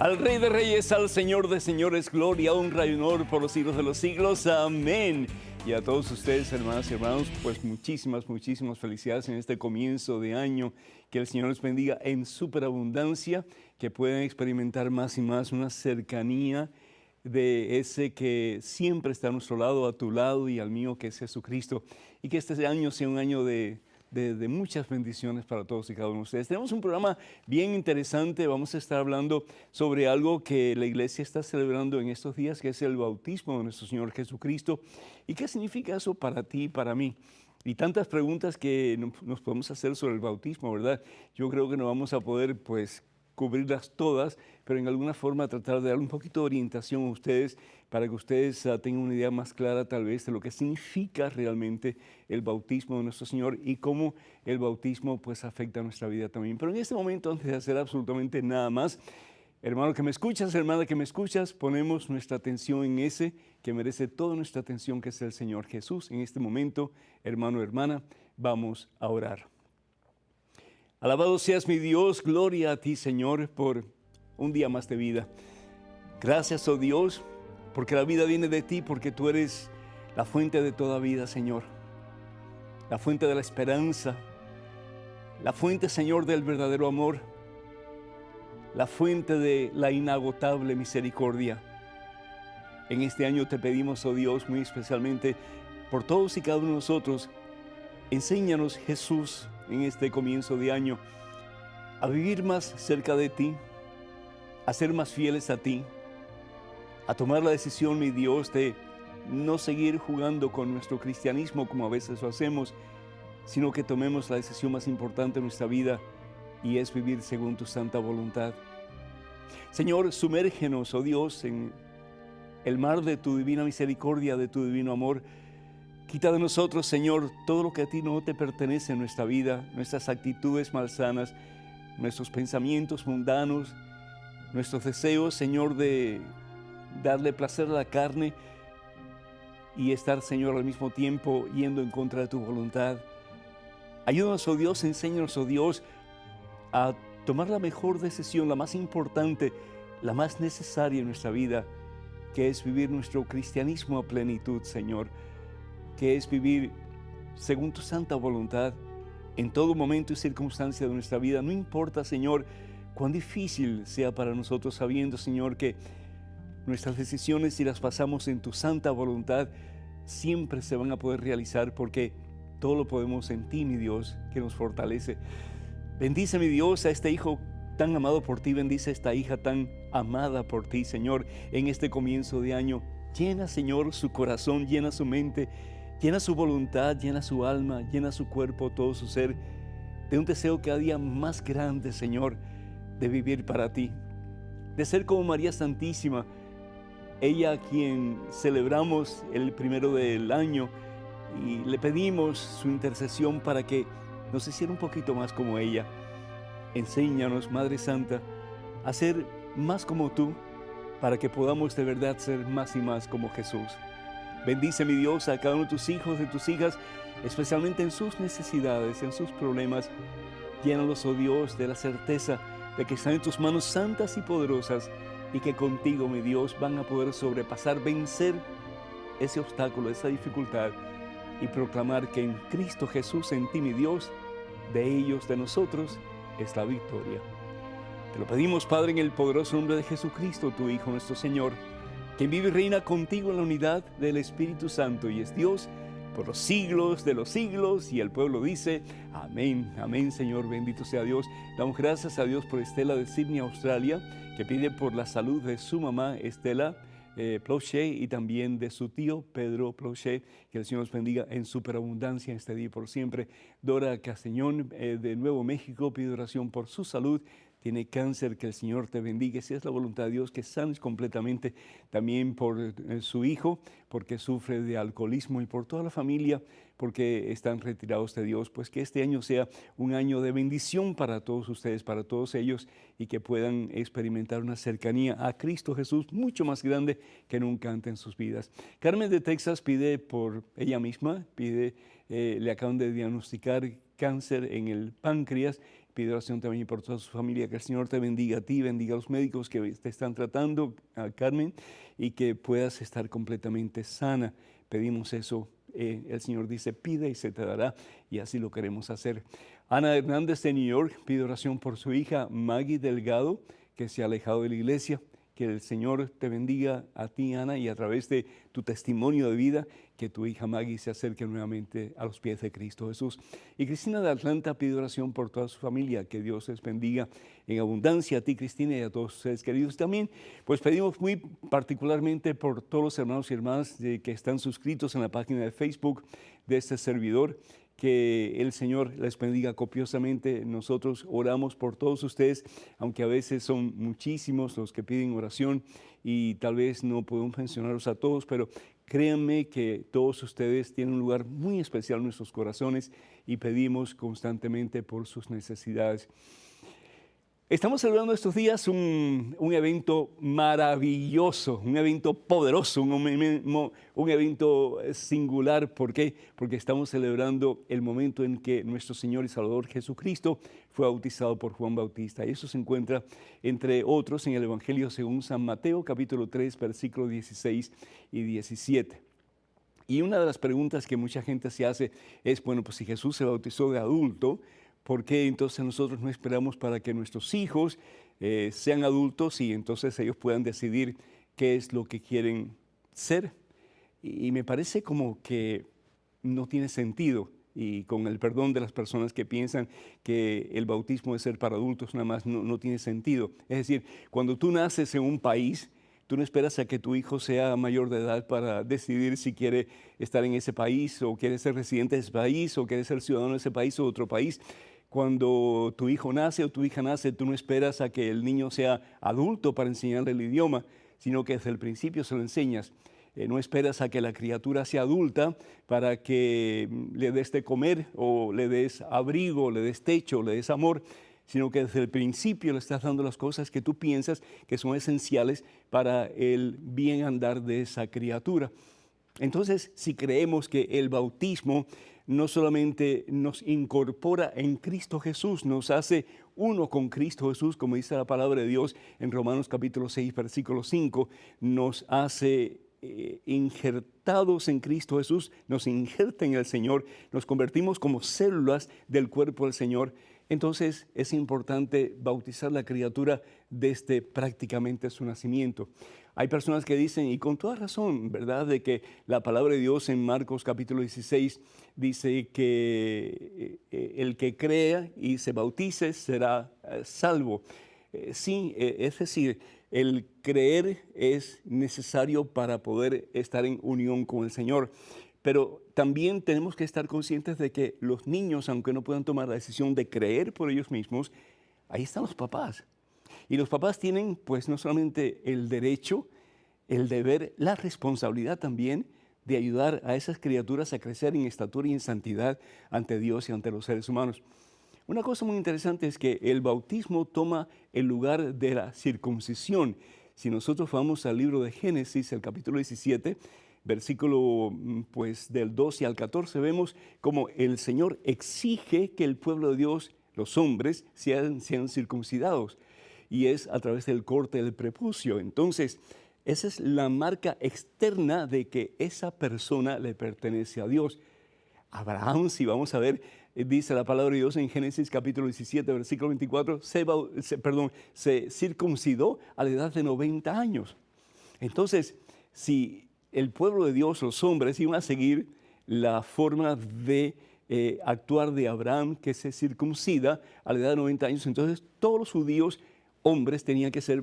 Al Rey de Reyes, al Señor de Señores, gloria, honra y honor por los siglos de los siglos. Amén. Y a todos ustedes, hermanas y hermanos, pues muchísimas felicidades en este comienzo de año. Que el Señor les bendiga en superabundancia, que puedan experimentar más y más una cercanía de ese que siempre está a nuestro lado, a tu lado y al mío, que es Jesucristo. Y que este año sea un año de muchas bendiciones para todos y cada uno de ustedes. Tenemos un programa bien interesante. Vamos a estar hablando sobre algo que la iglesia está celebrando en estos días, que es el bautismo de nuestro Señor Jesucristo. ¿Y qué significa eso para ti y para mí? Y tantas preguntas que nos podemos hacer sobre el bautismo, ¿verdad? Yo creo que no vamos a poder, pues, cubrirlas todas, pero en alguna forma tratar de dar un poquito de orientación a ustedes para que ustedes tengan una idea más clara tal vez de lo que significa realmente el bautismo de nuestro Señor y cómo el bautismo pues afecta a nuestra vida también. Pero en este momento, antes de hacer absolutamente nada más, hermano que me escuchas, hermana que me escuchas, ponemos nuestra atención en ese que merece toda nuestra atención, que es el Señor Jesús. En este momento, hermano, hermana, vamos a orar. Alabado seas mi Dios, gloria a ti, Señor, por un día más de vida. Gracias, oh Dios, porque la vida viene de ti, porque tú eres la fuente de toda vida, Señor. La fuente de la esperanza, la fuente, Señor, del verdadero amor, la fuente de la inagotable misericordia. En este año te pedimos, oh Dios, muy especialmente por todos y cada uno de nosotros, enséñanos, Jesús, en este comienzo de año, a vivir más cerca de ti, a ser más fieles a ti, a tomar la decisión, mi Dios, de no seguir jugando con nuestro cristianismo como a veces lo hacemos, sino que tomemos la decisión más importante de nuestra vida, y es vivir según tu santa voluntad. Señor, sumérgenos, oh Dios, en el mar de tu divina misericordia, de tu divino amor. Quita de nosotros, Señor, todo lo que a ti no te pertenece en nuestra vida, nuestras actitudes malsanas, nuestros pensamientos mundanos, nuestros deseos, Señor, de darle placer a la carne y estar, Señor, al mismo tiempo yendo en contra de tu voluntad. Ayúdanos, oh Dios, enséñanos, oh Dios, a tomar la mejor decisión, la más importante, la más necesaria en nuestra vida, que es vivir nuestro cristianismo a plenitud, Señor, que es vivir según tu santa voluntad en todo momento y circunstancia de nuestra vida. No importa, Señor, cuán difícil sea para nosotros, sabiendo, Señor, que nuestras decisiones, si las pasamos en tu santa voluntad, siempre se van a poder realizar, porque todo lo podemos en ti, mi Dios, que nos fortalece. Bendice, mi Dios, a este hijo tan amado por ti. Bendice a esta hija tan amada por ti, Señor, en este comienzo de año. Llena, Señor, su corazón, llena su mente, llena su voluntad, llena su alma, llena su cuerpo, todo su ser, de un deseo cada día más grande, Señor, de vivir para ti, de ser como María Santísima, ella a quien celebramos el primero del año, y le pedimos su intercesión para que nos hiciera un poquito más como ella. Enséñanos, Madre Santa, a ser más como tú, para que podamos de verdad ser más y más como Jesús. Bendice, mi Dios, a cada uno de tus hijos, de tus hijas, especialmente en sus necesidades, en sus problemas. Llénalos, oh Dios, de la certeza de que están en tus manos santas y poderosas, y que contigo, mi Dios, van a poder sobrepasar, vencer ese obstáculo, esa dificultad, y proclamar que en Cristo Jesús, en ti, mi Dios, de ellos, de nosotros, es la victoria. Te lo pedimos, Padre, en el poderoso nombre de Jesucristo, tu Hijo, nuestro Señor, quien vive y reina contigo en la unidad del Espíritu Santo y es Dios por los siglos de los siglos. Y el pueblo dice, amén, amén, Señor, bendito sea Dios. Damos gracias a Dios por Estela de Sydney, Australia, que pide por la salud de su mamá, Estela Plauché, y también de su tío Pedro Plauché. Que el Señor los bendiga en superabundancia en este día y por siempre. Dora Castañón, de Nuevo México, pide oración por su salud. Tiene cáncer, que el Señor te bendiga, si es la voluntad de Dios, que sanes completamente. También por su hijo, porque sufre de alcoholismo, y por toda la familia, porque están retirados de Dios. Pues que este año sea un año de bendición para todos ustedes, para todos ellos, y que puedan experimentar una cercanía a Cristo Jesús mucho más grande que nunca antes en sus vidas. Carmen de Texas pide por ella misma, pide le acaban de diagnosticar cáncer en el páncreas. Pido oración también por toda su familia, que el Señor te bendiga a ti, bendiga a los médicos que te están tratando, a Carmen, y que puedas estar completamente sana. Pedimos eso. El Señor dice, pide y se te dará, y así lo queremos hacer. Ana Hernández de New York pide oración por su hija Maggie Delgado, que se ha alejado de la iglesia. Que el Señor te bendiga a ti, Ana, y a través de tu testimonio de vida, que tu hija Maggie se acerque nuevamente a los pies de Cristo Jesús. Y Cristina de Atlanta pide oración por toda su familia, que Dios les bendiga en abundancia a ti, Cristina, y a todos ustedes queridos también. Pues pedimos muy particularmente por todos los hermanos y hermanas que están suscritos en la página de Facebook de este servidor, que el Señor les bendiga copiosamente. Nosotros oramos por todos ustedes, aunque a veces son muchísimos los que piden oración y tal vez no podemos mencionarlos a todos, pero créanme que todos ustedes tienen un lugar muy especial en nuestros corazones y pedimos constantemente por sus necesidades. Estamos celebrando estos días un evento maravilloso, un evento poderoso, un evento singular. ¿Por qué? Porque estamos celebrando el momento en que nuestro Señor y Salvador Jesucristo fue bautizado por Juan Bautista. Y eso se encuentra, entre otros, en el Evangelio según San Mateo, capítulo 3, versículos 16 y 17. Y una de las preguntas que mucha gente se hace es, bueno, pues si Jesús se bautizó de adulto, ¿por qué entonces nosotros no esperamos para que nuestros hijos sean adultos y entonces ellos puedan decidir qué es lo que quieren ser? Y me parece como que no tiene sentido, y con el perdón de las personas que piensan que el bautismo debe ser para adultos nada más, no tiene sentido. Es decir, cuando tú naces en un país, tú no esperas a que tu hijo sea mayor de edad para decidir si quiere estar en ese país o quiere ser residente de ese país o quiere ser ciudadano de ese país o otro país. Cuando tu hijo nace o tu hija nace, tú no esperas a que el niño sea adulto para enseñarle el idioma, sino que desde el principio se lo enseñas. No esperas a que la criatura sea adulta para que le des de comer o le des abrigo, le des techo, le des amor, sino que desde el principio le estás dando las cosas que tú piensas que son esenciales para el bien andar de esa criatura. Entonces, si creemos que el bautismo no solamente nos incorpora en Cristo Jesús, nos hace uno con Cristo Jesús, como dice la palabra de Dios en Romanos capítulo 6, versículo 5, nos hace injertados en Cristo Jesús, nos injerta en el Señor, nos convertimos como células del cuerpo del Señor. Entonces es importante bautizar la criatura desde prácticamente su nacimiento. Hay personas que dicen, y con toda razón, ¿verdad?, de que la palabra de Dios en Marcos capítulo 16 dice que el que crea y se bautice será salvo. Sí, es decir, el creer es necesario para poder estar en unión con el Señor. Pero también tenemos que estar conscientes de que los niños, aunque no puedan tomar la decisión de creer por ellos mismos, ahí están los papás. Y los papás tienen pues no solamente el derecho, el deber, la responsabilidad también de ayudar a esas criaturas a crecer en estatura y en santidad ante Dios y ante los seres humanos. Una cosa muy interesante es que el bautismo toma el lugar de la circuncisión. Si nosotros vamos al libro de Génesis, el capítulo 17, versículo pues del 12 al 14, vemos como el Señor exige que el pueblo de Dios, los hombres, sean circuncidados. Y es a través del corte del prepucio. Entonces, esa es la marca externa de que esa persona le pertenece a Dios. Abraham, si vamos a ver, dice la palabra de Dios en Génesis capítulo 17, versículo 24, se circuncidó a la edad de 90 años. Entonces, si el pueblo de Dios, los hombres, iban a seguir la forma de actuar de Abraham, que se circuncida a la edad de 90 años, entonces todos los judíos hombres tenían que ser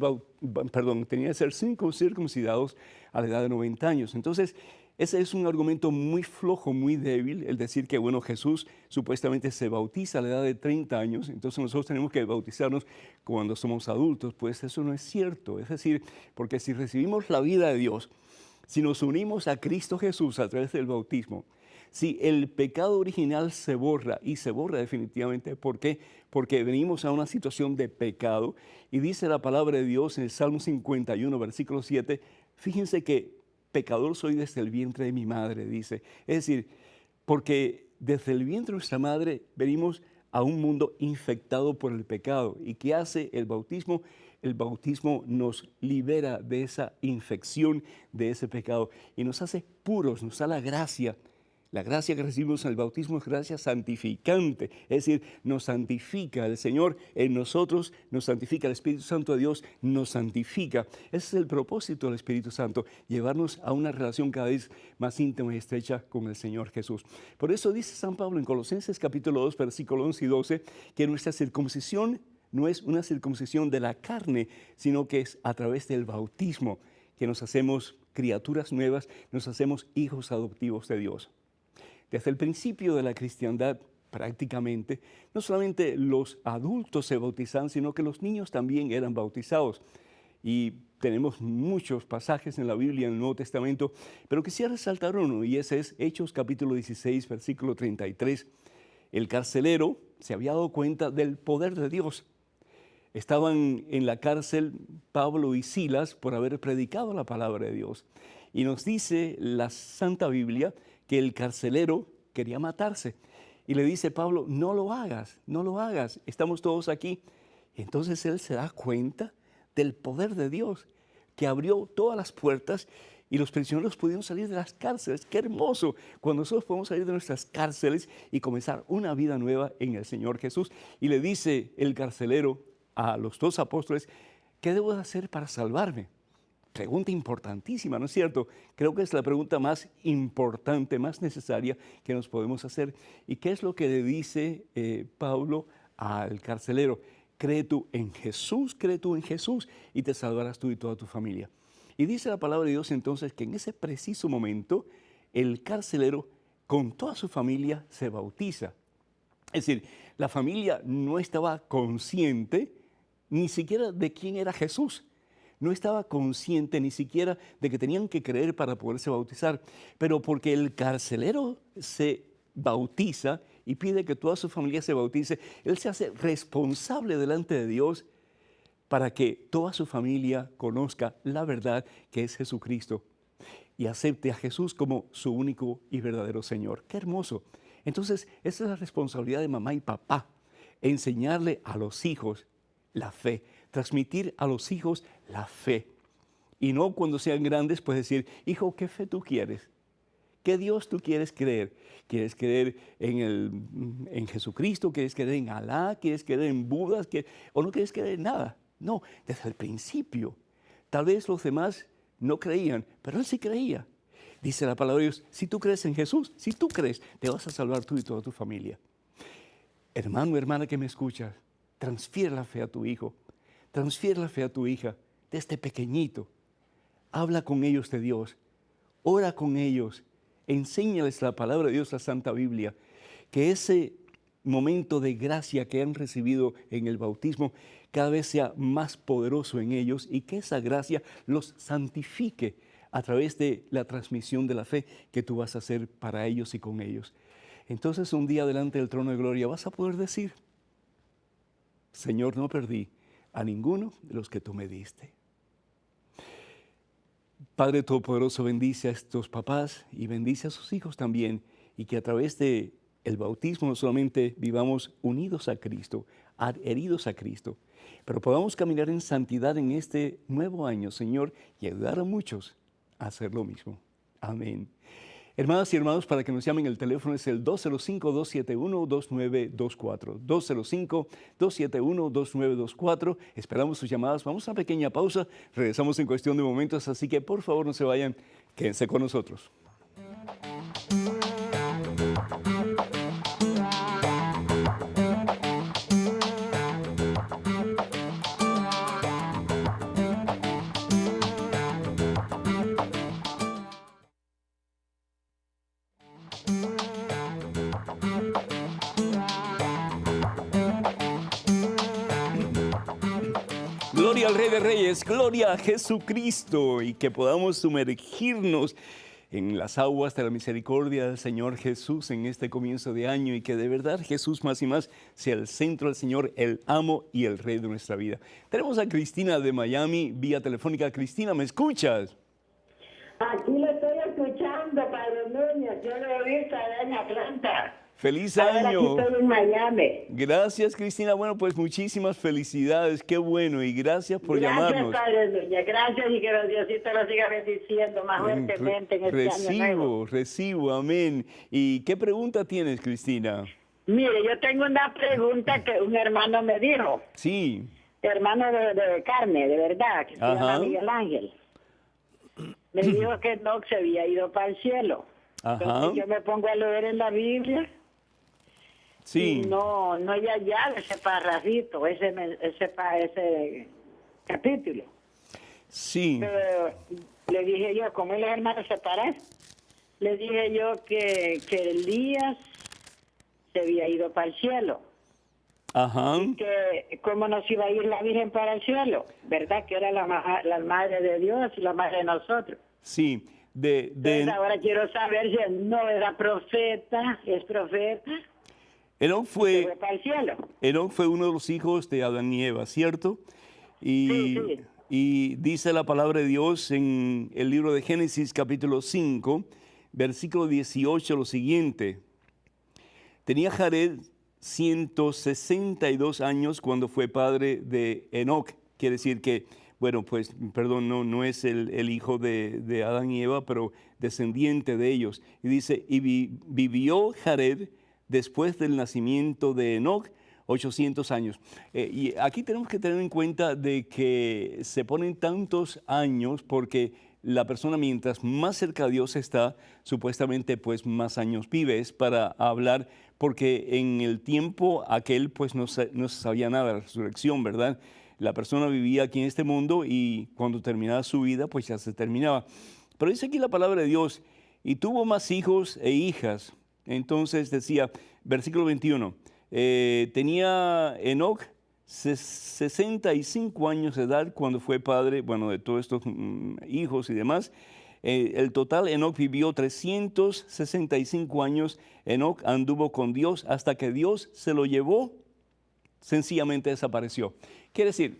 circuncidados a la edad de 90 años. Entonces, ese es un argumento muy flojo, muy débil, el decir que, bueno, Jesús supuestamente se bautiza a la edad de 30 años, entonces nosotros tenemos que bautizarnos cuando somos adultos. Pues eso no es cierto. Es decir, porque si recibimos la vida de Dios, si nos unimos a Cristo Jesús a través del bautismo, si el pecado original se borra, y se borra definitivamente, ¿por qué? Porque venimos a una situación de pecado, y dice la palabra de Dios en el Salmo 51, versículo 7, fíjense que pecador soy desde el vientre de mi madre, dice. Es decir, porque desde el vientre de nuestra madre venimos a un mundo infectado por el pecado. ¿Y qué hace el bautismo? El bautismo nos libera de esa infección, de ese pecado, y nos hace puros, nos da la gracia. La gracia que recibimos en el bautismo es gracia santificante, es decir, nos santifica el Señor en nosotros, nos santifica el Espíritu Santo de Dios, nos santifica. Ese es el propósito del Espíritu Santo, llevarnos a una relación cada vez más íntima y estrecha con el Señor Jesús. Por eso dice San Pablo en Colosenses capítulo 2, versículos 11 y 12, que nuestra circuncisión no es una circuncisión de la carne, sino que es a través del bautismo que nos hacemos criaturas nuevas, nos hacemos hijos adoptivos de Dios. Desde el principio de la cristiandad, prácticamente, no solamente los adultos se bautizaban, sino que los niños también eran bautizados. Y tenemos muchos pasajes en la Biblia, en el Nuevo Testamento, pero quisiera resaltar uno, y ese es Hechos capítulo 16, versículo 33. El carcelero se había dado cuenta del poder de Dios. Estaban en la cárcel Pablo y Silas por haber predicado la palabra de Dios. Y nos dice la Santa Biblia que el carcelero quería matarse. Y le dice Pablo, no lo hagas, no lo hagas, estamos todos aquí. Y entonces él se da cuenta del poder de Dios, que abrió todas las puertas y los prisioneros pudieron salir de las cárceles. ¡Qué hermoso! Cuando nosotros podemos salir de nuestras cárceles y comenzar una vida nueva en el Señor Jesús. Y le dice el carcelero a los dos apóstoles, ¿qué debo hacer para salvarme? Pregunta importantísima, ¿no es cierto? Creo que es la pregunta más importante, más necesaria que nos podemos hacer. ¿Y qué es lo que le dice Pablo al carcelero? Cree tú en Jesús y te salvarás tú y toda tu familia. Y dice la palabra de Dios entonces que en ese preciso momento el carcelero con toda su familia se bautiza. Es decir, la familia no estaba consciente ni siquiera de quién era Jesús. No estaba consciente ni siquiera de que tenían que creer para poderse bautizar. Pero porque el carcelero se bautiza y pide que toda su familia se bautice, él se hace responsable delante de Dios para que toda su familia conozca la verdad que es Jesucristo y acepte a Jesús como su único y verdadero Señor. ¡Qué hermoso! Entonces, esa es la responsabilidad de mamá y papá, enseñarle a los hijos la fe, transmitir a los hijos la fe. Y no cuando sean grandes, pues decir, hijo, ¿qué fe tú quieres? ¿Qué Dios tú quieres creer? ¿Quieres creer en Jesucristo? ¿Quieres creer en Alá? ¿Quieres creer en Buda? ¿O no quieres creer en nada? No, desde el principio. Tal vez los demás no creían, pero él sí creía. Dice la palabra de Dios, si tú crees en Jesús, si tú crees, te vas a salvar tú y toda tu familia. Hermano, hermana que me escuchas, transfiere la fe a tu hijo, transfiere la fe a tu hija, desde pequeñito. Habla con ellos de Dios, ora con ellos, enséñales la palabra de Dios, la Santa Biblia, que ese momento de gracia que han recibido en el bautismo cada vez sea más poderoso en ellos y que esa gracia los santifique a través de la transmisión de la fe que tú vas a hacer para ellos y con ellos. Entonces un día delante del trono de gloria vas a poder decir, Señor, no perdí a ninguno de los que tú me diste. Padre Todopoderoso, bendice a estos papás y bendice a sus hijos también, y que a través de el bautismo no solamente vivamos unidos a Cristo, adheridos a Cristo, pero podamos caminar en santidad en este nuevo año, Señor, y ayudar a muchos a hacer lo mismo. Amén. Hermanas y hermanos, para que nos llamen, el teléfono es el 205-271-2924. 205-271-2924. Esperamos sus llamadas. Vamos a una pequeña pausa. Regresamos en cuestión de momentos, así que por favor no se vayan. Quédense con nosotros. Gloria al Rey de Reyes, gloria a Jesucristo, y que podamos sumergirnos en las aguas de la misericordia del Señor Jesús en este comienzo de año, y que de verdad Jesús más y más sea el centro del Señor, el amo y el Rey de nuestra vida. Tenemos a Cristina de Miami, vía telefónica. Cristina, ¿me escuchas? Aquí lo estoy escuchando, Padre Núñez. Yo lo he visto allá en Atlanta. Feliz Ahora aquí año. estoy en Miami. Gracias, Cristina. Bueno, pues muchísimas felicidades. Qué bueno. Y gracias por Gracias, llamarnos. Padre Núñez. Gracias y que Diosito lo siga bendiciendo más Re- fuertemente en este año nuevo. recibo, amén. ¿Y qué pregunta tienes, Cristina? Mire, yo tengo una pregunta que un hermano me dijo. Sí. Hermano de carne, de verdad, que se llama Ajá. Miguel Ángel. Me dijo que no, que se había ido para el cielo. Ajá. Entonces yo me pongo a leer en la Biblia y Sí. no hay allá ese parrafito, ese capítulo. Sí. Pero le dije yo, como él es hermano separado, le dije yo que Elías se había ido para el cielo. Ajá. Que cómo nos iba a ir la Virgen para el cielo, ¿verdad? Que era la madre de Dios y la madre de nosotros. Sí. Entonces ahora quiero saber si no era profeta, es profeta, Enoc se fue fue, para el cielo. Enoc fue uno de los hijos de Adán y Eva, ¿cierto? Y, Sí. y dice la palabra de Dios en el libro de Génesis capítulo 5, versículo 18 lo siguiente. Tenía Jared 162 años cuando fue padre de Enoc. Quiere decir que, bueno, pues, perdón, no es el hijo de Adán y Eva, pero descendiente de ellos. Y dice, y vivió Jared después del nacimiento de Enoc 800 años. Y aquí tenemos que tener en cuenta de que se ponen tantos años porque la persona mientras más cerca de Dios está, supuestamente pues más años vive. Es para hablar, porque en el tiempo aquel pues no se sabía nada de la resurrección, ¿verdad? La persona vivía aquí en este mundo y cuando terminaba su vida pues ya se terminaba. Pero dice aquí la palabra de Dios, y tuvo más hijos e hijas. Entonces decía, versículo 21, tenía Enoc 65 años de edad cuando fue padre, bueno, de todos estos hijos y demás. El total, Enoc vivió 365 años. Enoc anduvo con Dios hasta que Dios se lo llevó, sencillamente desapareció. Quiere decir,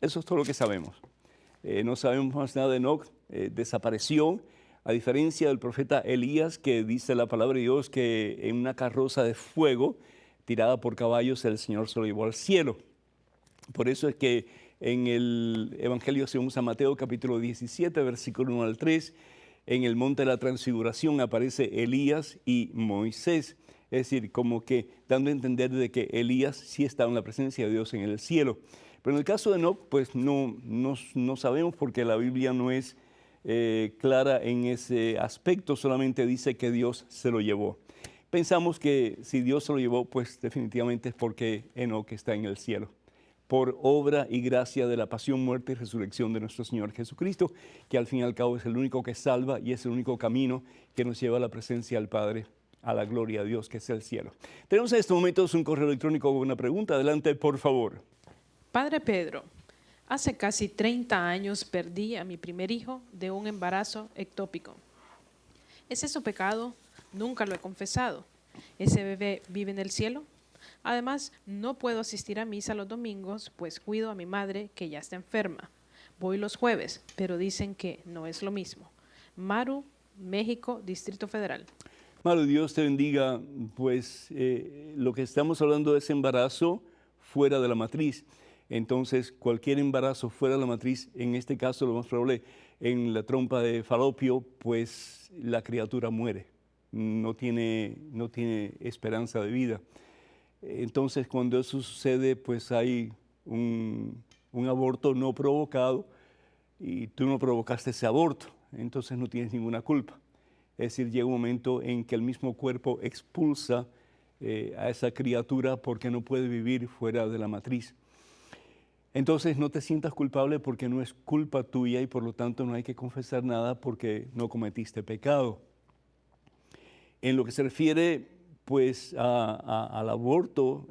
eso es todo lo que sabemos. No sabemos más nada de Enoc, desapareció, a diferencia del profeta Elías, que dice la palabra de Dios que en una carroza de fuego tirada por caballos el Señor se lo llevó al cielo. Por eso es que en el Evangelio según San Mateo capítulo 17, versículo 1 al 3, en el monte de la transfiguración aparece Elías y Moisés. Es decir, como que dando a entender de que Elías sí estaba en la presencia de Dios en el cielo. Pero en el caso de Enoc, pues no sabemos porque la Biblia no es clara en ese aspecto, solamente dice que Dios se lo llevó. Pensamos que si Dios se lo llevó, pues definitivamente es porque Enoc está en el cielo, por obra y gracia de la pasión, muerte y resurrección de nuestro Señor Jesucristo, que al fin y al cabo es el único que salva y es el único camino que nos lleva a la presencia del Padre, a la gloria de Dios, que es el cielo. Tenemos en estos momentos un correo electrónico con una pregunta. Adelante, por favor. Padre Pedro, hace casi 30 años perdí a mi primer hijo de un embarazo ectópico. ¿Es eso pecado? Nunca lo he confesado. ¿Ese bebé vive en el cielo? Además, no puedo asistir a misa los domingos, pues cuido a mi madre que ya está enferma. Voy los jueves, pero dicen que no es lo mismo. Maru, México, Distrito Federal. Maru, Dios te bendiga. Pues lo que estamos hablando es embarazo fuera de la matriz. Entonces, cualquier embarazo fuera de la matriz, en este caso lo más probable en la trompa de falopio, pues la criatura muere, no tiene esperanza de vida. Entonces, cuando eso sucede, pues hay un aborto no provocado y tú no provocaste ese aborto, entonces no tienes ninguna culpa. Es decir, llega un momento en que el mismo cuerpo expulsa a esa criatura porque no puede vivir fuera de la matriz. Entonces no te sientas culpable porque no es culpa tuya y por lo tanto no hay que confesar nada porque no cometiste pecado. En lo que se refiere pues al aborto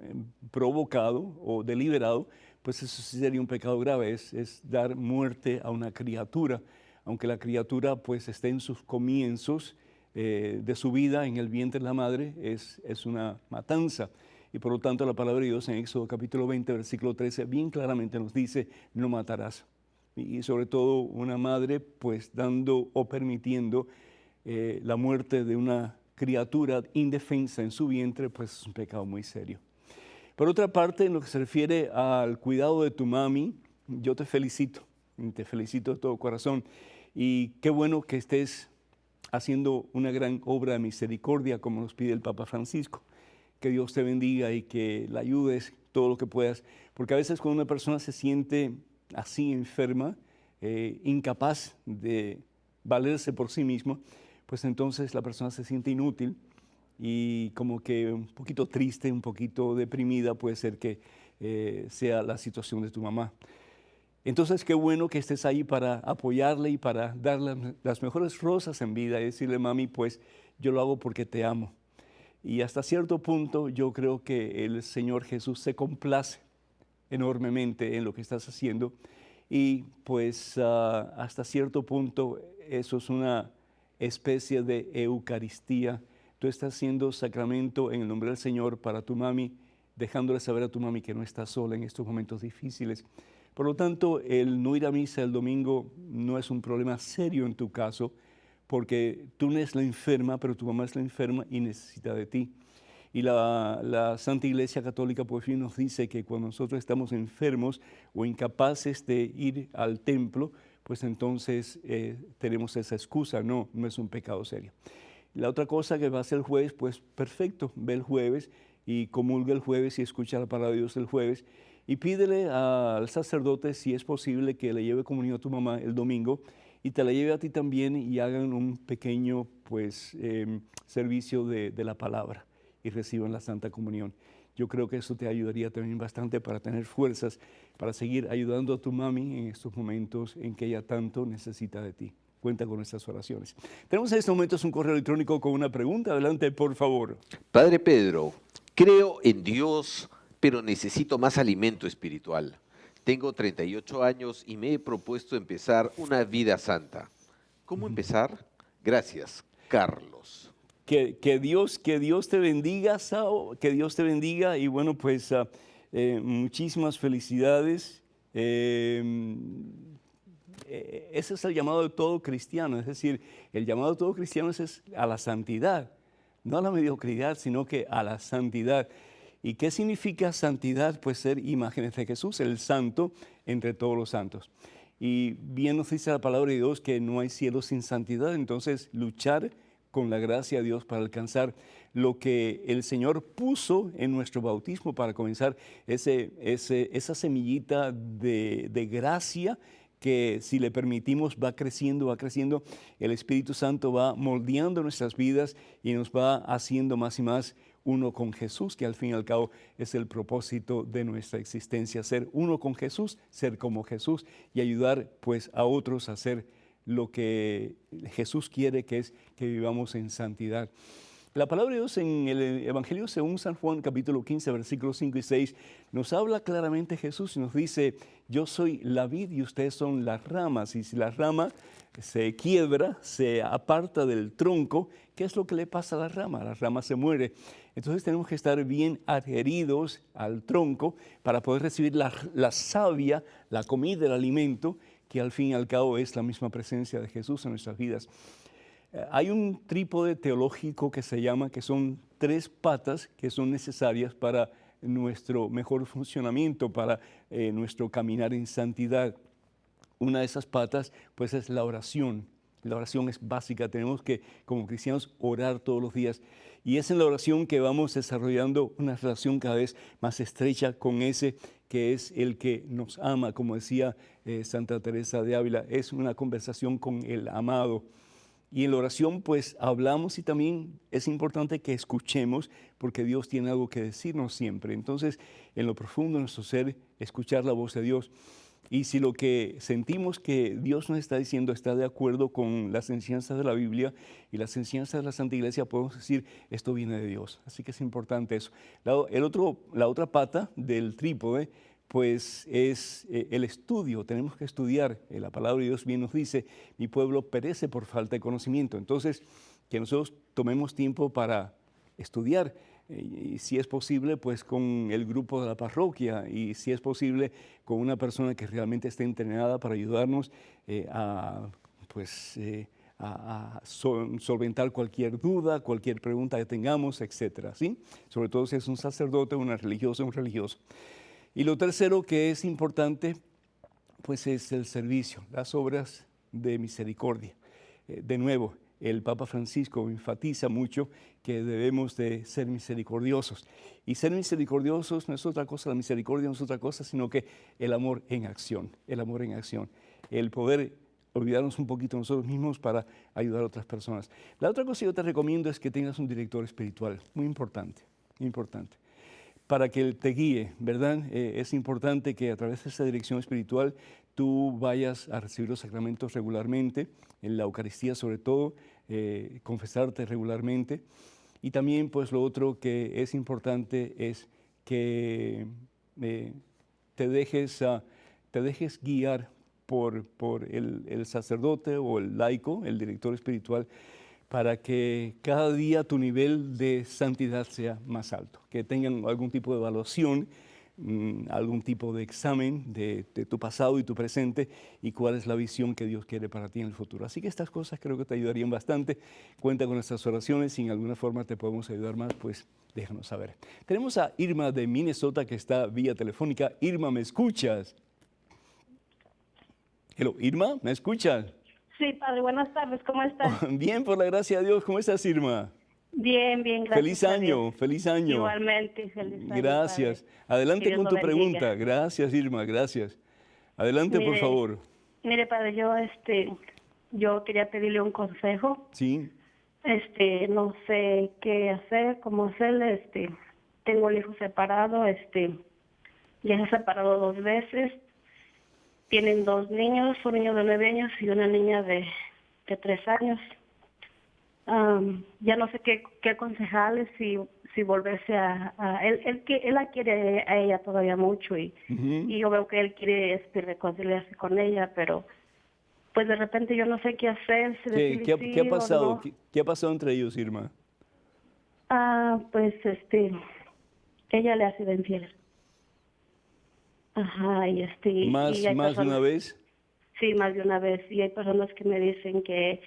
provocado o deliberado, pues eso sí sería un pecado grave, es dar muerte a una criatura, aunque la criatura pues esté en sus comienzos de su vida en el vientre de la madre, es una matanza. Y por lo tanto la palabra de Dios en Éxodo capítulo 20, versículo 13, bien claramente nos dice, no matarás. Y sobre todo una madre pues dando o permitiendo la muerte de una criatura indefensa en su vientre, pues es un pecado muy serio. Por otra parte, en lo que se refiere al cuidado de tu mami, yo te felicito de todo corazón. Y qué bueno que estés haciendo una gran obra de misericordia como nos pide el Papa Francisco. Que Dios te bendiga y que la ayudes todo lo que puedas. Porque a veces cuando una persona se siente así enferma, incapaz de valerse por sí mismo, pues entonces la persona se siente inútil y como que un poquito triste, un poquito deprimida puede ser que sea la situación de tu mamá. Entonces, qué bueno que estés ahí para apoyarle y para darle las mejores rosas en vida y decirle, mami, pues yo lo hago porque te amo. Y hasta cierto punto yo creo que el Señor Jesús se complace enormemente en lo que estás haciendo y pues hasta cierto punto eso es una especie de Eucaristía. Tú estás haciendo sacramento en el nombre del Señor para tu mami, dejándole saber a tu mami que no está sola en estos momentos difíciles. Por lo tanto, el no ir a misa el domingo no es un problema serio en tu caso, porque tú no eres la enferma, pero tu mamá es la enferma y necesita de ti. Y la Santa Iglesia Católica por fin nos dice que cuando nosotros estamos enfermos o incapaces de ir al templo, pues entonces tenemos esa excusa, no es un pecado serio. La otra cosa que va a hacer el jueves, pues perfecto, ve el jueves y comulga el jueves y escucha la palabra de Dios el jueves y pídele al sacerdote si es posible que le lleve comunión a tu mamá el domingo y te la lleve a ti también y hagan un pequeño pues servicio de la palabra y reciban la Santa Comunión. Yo creo que eso te ayudaría también bastante para tener fuerzas, para seguir ayudando a tu mami en estos momentos en que ella tanto necesita de ti. Cuenta con nuestras oraciones. Tenemos en estos momentos un correo electrónico con una pregunta. Adelante, por favor. Padre Pedro, creo en Dios, pero necesito más alimento espiritual. Tengo 38 años y me he propuesto empezar una vida santa. ¿Cómo empezar? Gracias, Carlos. Que Dios te bendiga, Sao, que Dios te bendiga y bueno, pues muchísimas felicidades. Ese es el llamado de todo cristiano, es decir, el llamado de todo cristiano es a la santidad, no a la mediocridad, sino que a la santidad. ¿Y qué significa santidad? Pues ser imágenes de Jesús, el santo entre todos los santos. Y bien nos dice la palabra de Dios que no hay cielo sin santidad, entonces luchar con la gracia de Dios para alcanzar lo que el Señor puso en nuestro bautismo para comenzar esa semillita de gracia que si le permitimos va creciendo, el Espíritu Santo va moldeando nuestras vidas y nos va haciendo más y más uno con Jesús, que al fin y al cabo es el propósito de nuestra existencia, ser uno con Jesús, ser como Jesús y ayudar pues a otros a hacer lo que Jesús quiere, que es que vivamos en santidad. La palabra de Dios en el Evangelio según San Juan, capítulo 15, versículos 5 y 6, nos habla claramente Jesús y nos dice, yo soy la vid y ustedes son las ramas. Y si la rama se quiebra, se aparta del tronco, ¿qué es lo que le pasa a la rama? La rama se muere. Entonces tenemos que estar bien adheridos al tronco para poder recibir la savia, la comida, el alimento, que al fin y al cabo es la misma presencia de Jesús en nuestras vidas. Hay un trípode teológico que se llama, que son 3 patas que son necesarias para nuestro mejor funcionamiento, para nuestro caminar en santidad. Una de esas patas pues es la oración. La oración es básica, tenemos que como cristianos orar todos los días y es en la oración que vamos desarrollando una relación cada vez más estrecha con ese que es el que nos ama, como decía Santa Teresa de Ávila, es una conversación con el amado. Y en la oración pues hablamos y también es importante que escuchemos porque Dios tiene algo que decirnos siempre. Entonces, en lo profundo de nuestro ser, escuchar la voz de Dios. Y si lo que sentimos que Dios nos está diciendo está de acuerdo con las enseñanzas de la Biblia y las enseñanzas de la Santa Iglesia, podemos decir, esto viene de Dios. Así que es importante eso. La otra pata del trípode, pues es el estudio. Tenemos que estudiar. La palabra de Dios bien nos dice, mi pueblo perece por falta de conocimiento. Entonces, que nosotros tomemos tiempo para estudiar. Y si es posible, pues con el grupo de la parroquia y si es posible, con una persona que realmente esté entrenada para ayudarnos a solventar cualquier duda, cualquier pregunta que tengamos, etcétera, ¿sí? Sobre todo si es un sacerdote, una religiosa, un religioso. Y lo tercero que es importante, pues es el servicio, las obras de misericordia. De nuevo, el Papa Francisco enfatiza mucho que debemos de ser misericordiosos. Y ser misericordiosos no es otra cosa, la misericordia no es otra cosa, sino que el amor en acción, el amor en acción. El poder olvidarnos un poquito nosotros mismos para ayudar a otras personas. La otra cosa que yo te recomiendo es que tengas un director espiritual, muy importante, importante. Para que él te guíe, ¿verdad? Es importante que a través de esa dirección espiritual tú vayas a recibir los sacramentos regularmente, en la Eucaristía sobre todo, confesarte regularmente. Y también, pues, lo otro que es importante es que te dejes guiar por el sacerdote o el laico, el director espiritual, para que cada día tu nivel de santidad sea más alto, que tengan algún tipo de evaluación, algún tipo de examen de tu pasado y tu presente y cuál es la visión que Dios quiere para ti en el futuro. Así que estas cosas creo que te ayudarían bastante. Cuenta con nuestras oraciones. Si en alguna forma te podemos ayudar más, pues déjanos saber. Tenemos a Irma de Minnesota que está vía telefónica. Irma, ¿me escuchas? Hello, Irma, ¿me escuchas? Sí, padre, buenas tardes, ¿cómo estás? Bien, por la gracia de Dios. ¿Cómo estás, Irma? Bien, bien, gracias. Feliz año, feliz año. Igualmente, feliz año. Gracias. Padre. Adelante Que Dios con lo tu bendiga. pregunta. Gracias, Irma, gracias. Adelante, por favor. Mire, padre, yo quería pedirle un consejo. Sí. No sé qué hacer, cómo hacerle, tengo el hijo separado, ya se ha separado 2 veces. Tienen 2 niños, un niño de 9 años y una niña de 3 años. Ya no sé qué aconsejarle, si volverse él la quiere a ella todavía mucho y yo veo que él quiere reconciliarse con ella, pero pues de repente yo no sé qué hacer. ¿Qué ha pasado? ¿Qué ha pasado entre ellos, Irma? Pues ella le ha sido infiel. Ajá, ¿Más de una vez? Sí, más de una vez. Y hay personas que me dicen que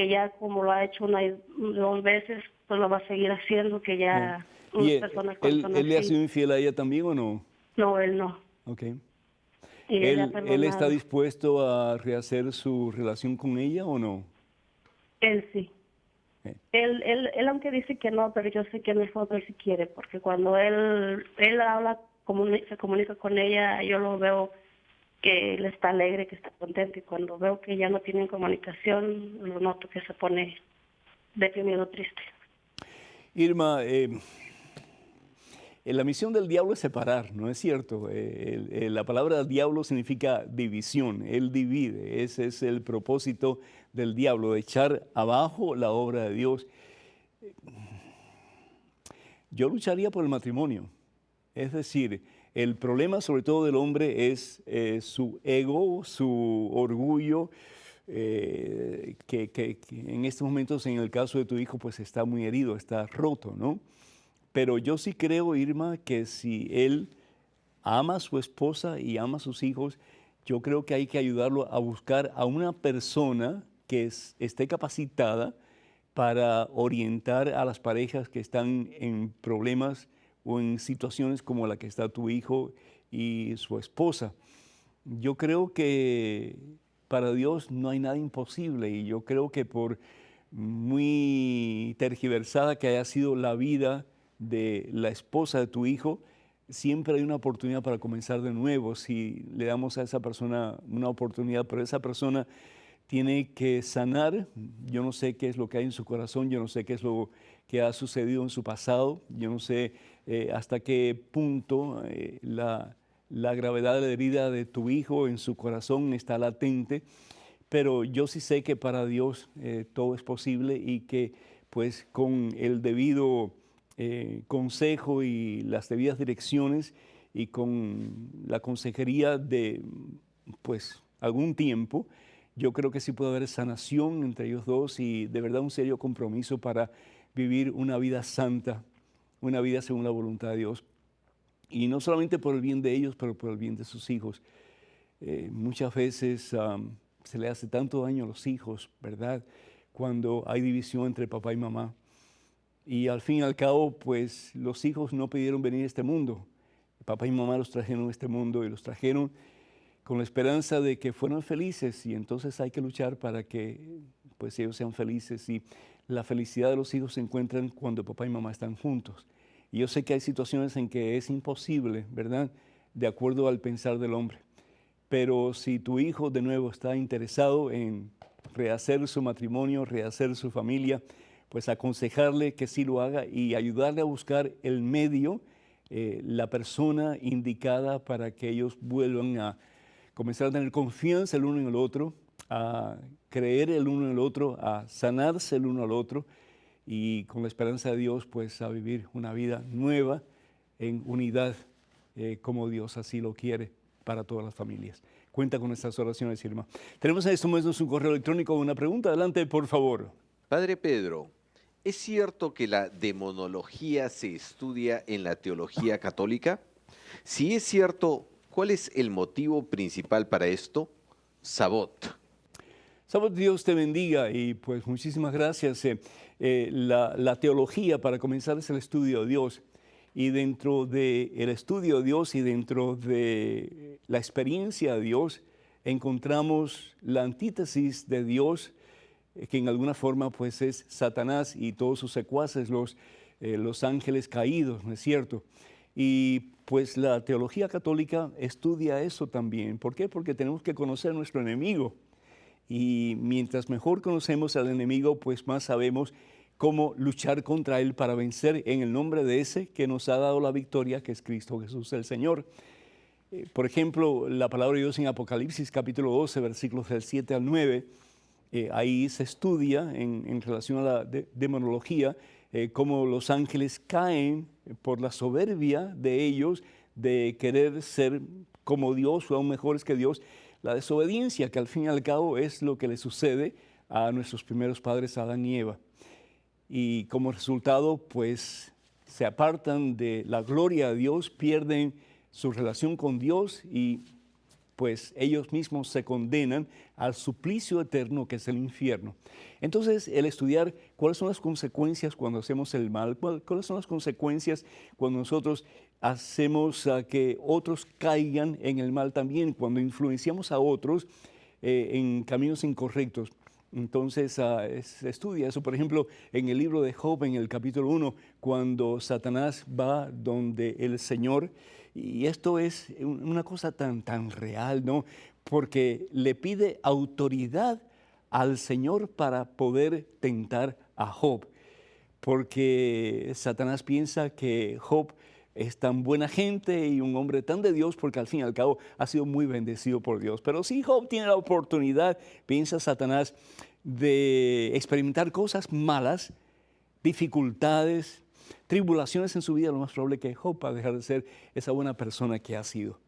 ya como lo ha hecho 2 veces, pues lo va a seguir haciendo, que ya ¿Y personas él le ha así. sido infiel a ella también o no? No, él no. Ok. Y ¿Él está dispuesto a rehacer su relación con ella o no? Él sí. Él aunque dice que no, pero yo sé que en el fondo él sí quiere, porque cuando él habla, se comunica con ella, yo lo veo que él está alegre, que está contento, y cuando veo que ya no tienen comunicación, lo noto que se pone deprimido, triste. Irma, la misión del diablo es separar, ¿no es cierto? La palabra diablo significa división, él divide, ese es el propósito del diablo, de echar abajo la obra de Dios. Yo lucharía por el matrimonio, es decir, el problema sobre todo del hombre es su ego, su orgullo, que en estos momentos, en el caso de tu hijo, pues está muy herido, está roto, ¿no? Pero yo sí creo, Irma, que si él ama a su esposa y ama a sus hijos, yo creo que hay que ayudarlo a buscar a una persona que esté capacitada para orientar a las parejas que están en problemas o en situaciones como la que está tu hijo y su esposa. Yo creo que para Dios no hay nada imposible y yo creo que por muy tergiversada que haya sido la vida de la esposa de tu hijo, siempre hay una oportunidad para comenzar de nuevo si le damos a esa persona una oportunidad, pero esa persona tiene que sanar. Yo no sé qué es lo que hay en su corazón, yo no sé qué es lo que ha sucedido en su pasado, yo no sé hasta qué punto la gravedad de la herida de tu hijo en su corazón está latente, pero yo sí sé que para Dios todo es posible y que pues con el debido consejo y las debidas direcciones y con la consejería de pues algún tiempo, yo creo que sí puede haber sanación entre ellos dos y de verdad un serio compromiso para vivir una vida santa, una vida según la voluntad de Dios. Y no solamente por el bien de ellos, pero por el bien de sus hijos. Muchas veces se le hace tanto daño a los hijos, ¿verdad? Cuando hay división entre papá y mamá. Y al fin y al cabo, pues los hijos no pidieron venir a este mundo. Papá y mamá los trajeron a este mundo y los trajeron con la esperanza de que fueran felices, y entonces hay que luchar para que pues ellos sean felices, y la felicidad de los hijos se encuentran cuando papá y mamá están juntos. Y yo sé que hay situaciones en que es imposible, ¿verdad?, de acuerdo al pensar del hombre. Pero si tu hijo de nuevo está interesado en rehacer su matrimonio, rehacer su familia, pues aconsejarle que sí lo haga y ayudarle a buscar el medio, la persona indicada para que ellos vuelvan a comenzar a tener confianza el uno en el otro, a creer el uno en el otro, a sanarse el uno al otro, y con la esperanza de Dios, pues a vivir una vida nueva en unidad, como Dios así lo quiere para todas las familias. Cuenta con estas oraciones, Irma. Tenemos en estos momentos un correo electrónico con una pregunta. Adelante, por favor. Padre Pedro, ¿es cierto que la demonología se estudia en la teología católica? Si es cierto, ¿cuál es el motivo principal para esto? Sabot. Sabot, Dios te bendiga, y pues muchísimas gracias. La teología, para comenzar, es el estudio de Dios. Y dentro del estudio de Dios y dentro de la experiencia de Dios, encontramos la antítesis de Dios, que en alguna forma pues es Satanás y todos sus secuaces, los ángeles caídos, ¿no es cierto? Y pues la teología católica estudia eso también. ¿Por qué? Porque tenemos que conocer a nuestro enemigo. Y mientras mejor conocemos al enemigo, pues más sabemos cómo luchar contra él para vencer en el nombre de ese que nos ha dado la victoria, que es Cristo Jesús el Señor. Por ejemplo, la palabra de Dios en Apocalipsis capítulo 12, versículos del 7 al 9, ahí se estudia en relación a la demonología, cómo los ángeles caen por la soberbia de ellos de querer ser como Dios o aún mejores que Dios, la desobediencia, que al fin y al cabo es lo que le sucede a nuestros primeros padres, Adán y Eva. Y como resultado, pues se apartan de la gloria de Dios, pierden su relación con Dios, y pues ellos mismos se condenan al suplicio eterno que es el infierno. Entonces, el estudiar cuáles son las consecuencias cuando hacemos el mal, cuáles son las consecuencias cuando nosotros hacemos que otros caigan en el mal también, cuando influenciamos a otros en caminos incorrectos. Entonces, se estudia eso. Por ejemplo, en el libro de Job, en el capítulo 1, cuando Satanás va donde el Señor, y esto es una cosa tan real, ¿no? Porque le pide autoridad al Señor para poder tentar a Job, porque Satanás piensa que Job es tan buena gente y un hombre tan de Dios, porque al fin y al cabo ha sido muy bendecido por Dios. Pero si Job tiene la oportunidad, piensa Satanás, de experimentar cosas malas, dificultades, tribulaciones en su vida, lo más probable es que Job va a dejar de ser esa buena persona que ha sido.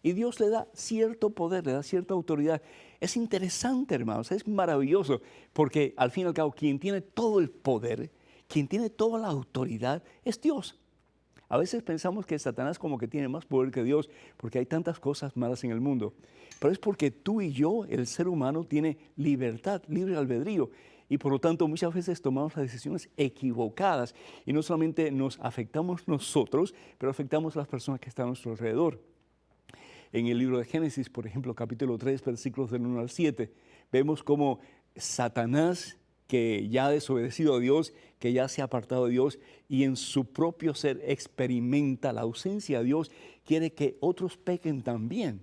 Y Dios le da cierto poder, le da cierta autoridad. Es interesante, hermanos, es maravilloso, porque al fin y al cabo quien tiene todo el poder, quien tiene toda la autoridad es Dios. A veces pensamos que Satanás como que tiene más poder que Dios porque hay tantas cosas malas en el mundo. Pero es porque tú y yo, el ser humano, tiene libertad, libre albedrío. Y por lo tanto muchas veces tomamos las decisiones equivocadas. Y no solamente nos afectamos nosotros, pero afectamos a las personas que están a nuestro alrededor. En el libro de Génesis, por ejemplo, capítulo 3, versículos del 1 al 7, vemos cómo Satanás, que ya ha desobedecido a Dios, que ya se ha apartado de Dios y en su propio ser experimenta la ausencia de Dios, quiere que otros pequen también.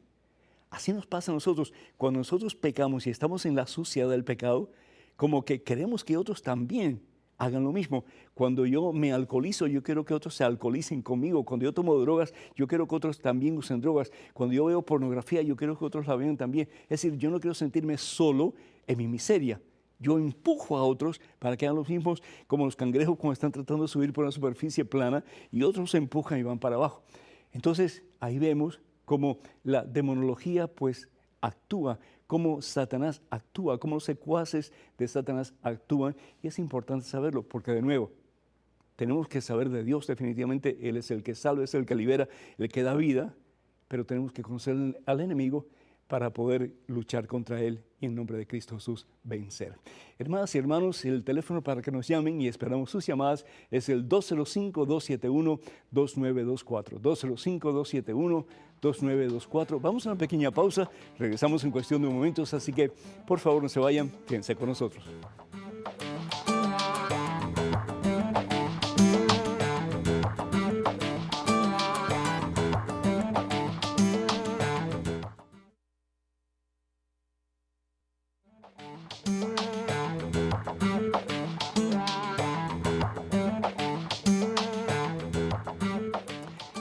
Así nos pasa a nosotros. Cuando nosotros pecamos y estamos en la suciedad del pecado, como que queremos que otros también hagan lo mismo. Cuando yo me alcoholizo, yo quiero que otros se alcoholicen conmigo. Cuando yo tomo drogas, yo quiero que otros también usen drogas. Cuando yo veo pornografía, yo quiero que otros la vean también. Es decir, yo no quiero sentirme solo en mi miseria. Yo empujo a otros para que hagan los mismos, como los cangrejos cuando están tratando de subir por una superficie plana y otros se empujan y van para abajo. Entonces, ahí vemos cómo la demonología pues actúa, cómo Satanás actúa, cómo los secuaces de Satanás actúan, y es importante saberlo porque, de nuevo, tenemos que saber de Dios. Definitivamente Él es el que salva, es el que libera, el que da vida, pero tenemos que conocer al enemigo para poder luchar contra él y en nombre de Cristo Jesús vencer. Hermanas y hermanos, el teléfono para que nos llamen y esperamos sus llamadas es el 205-271-2924. 205-271-2924. Vamos a una pequeña pausa, regresamos en cuestión de momentos, así que por favor no se vayan, quédense con nosotros.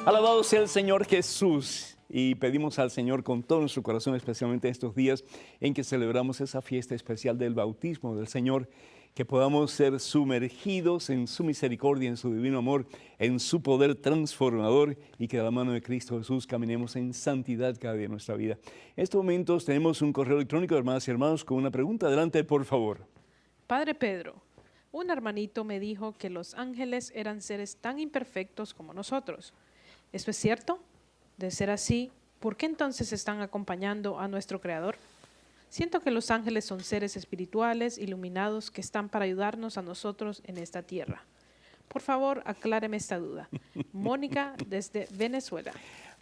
Alabado sea el Señor Jesús, y pedimos al Señor con todo nuestro corazón, especialmente en estos días en que celebramos esa fiesta especial del bautismo del Señor, que podamos ser sumergidos en su misericordia, en su divino amor, en su poder transformador, y que de la mano de Cristo Jesús caminemos en santidad cada día de nuestra vida. En estos momentos tenemos un correo electrónico, hermanas y hermanos, con una pregunta. Adelante, por favor. Padre Pedro, un hermanito me dijo que los ángeles eran seres tan imperfectos como nosotros. ¿Eso es cierto? De ser así, ¿por qué entonces están acompañando a nuestro Creador? Siento que los ángeles son seres espirituales, iluminados, que están para ayudarnos a nosotros en esta tierra. Por favor, acláreme esta duda. Mónica, desde Venezuela.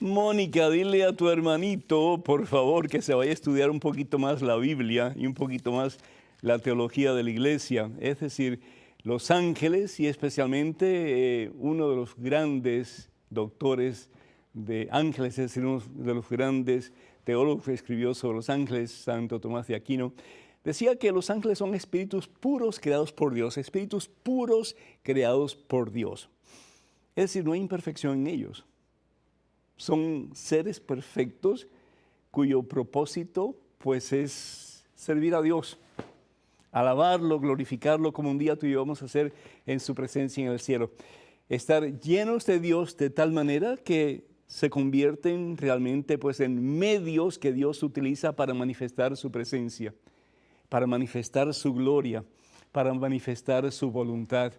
Mónica, dile a tu hermanito, por favor, que se vaya a estudiar un poquito más la Biblia y un poquito más la teología de la iglesia. Es decir, los ángeles, y especialmente uno de los grandes doctores de ángeles, es decir, uno de los grandes teólogos que escribió sobre los ángeles, Santo Tomás de Aquino, decía que los ángeles son espíritus puros creados por Dios, espíritus puros creados por Dios. Es decir, no hay imperfección en ellos. Son seres perfectos cuyo propósito pues es servir a Dios, alabarlo, glorificarlo, como un día tú y yo vamos a hacer en su presencia en el cielo. Estar llenos de Dios de tal manera que se convierten realmente pues en medios que Dios utiliza para manifestar su presencia, para manifestar su gloria, para manifestar su voluntad.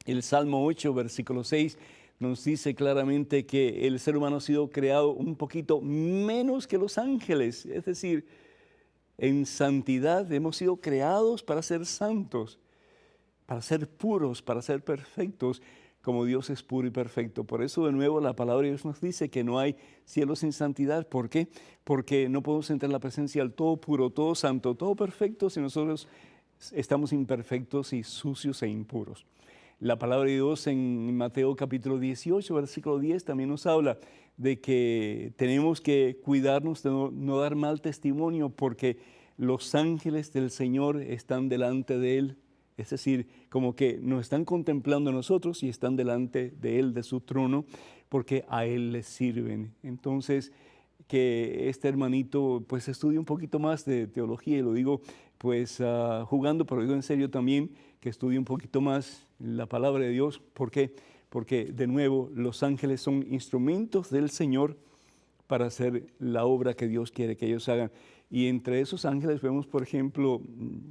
El Salmo 8, versículo 6, nos dice claramente que el ser humano ha sido creado un poquito menos que los ángeles, es decir, en santidad hemos sido creados para ser santos, para ser puros, para ser perfectos, como Dios es puro y perfecto. Por eso, de nuevo, la palabra de Dios nos dice que no hay cielo sin santidad. ¿Por qué? Porque no podemos entrar en la presencia del todo puro, todo santo, todo perfecto si nosotros estamos imperfectos y sucios e impuros. La palabra de Dios en Mateo capítulo 18, versículo 10, también nos habla de que tenemos que cuidarnos de no dar mal testimonio, porque los ángeles del Señor están delante de Él. Es decir, como que nos están contemplando a nosotros y están delante de Él, de su trono, porque a Él les sirven. Entonces, que este hermanito pues estudie un poquito más de teología, y lo digo pues jugando, pero digo en serio también, que estudie un poquito más la palabra de Dios. ¿Por qué? Porque de nuevo los ángeles son instrumentos del Señor para hacer la obra que Dios quiere que ellos hagan. Y entre esos ángeles vemos, por ejemplo,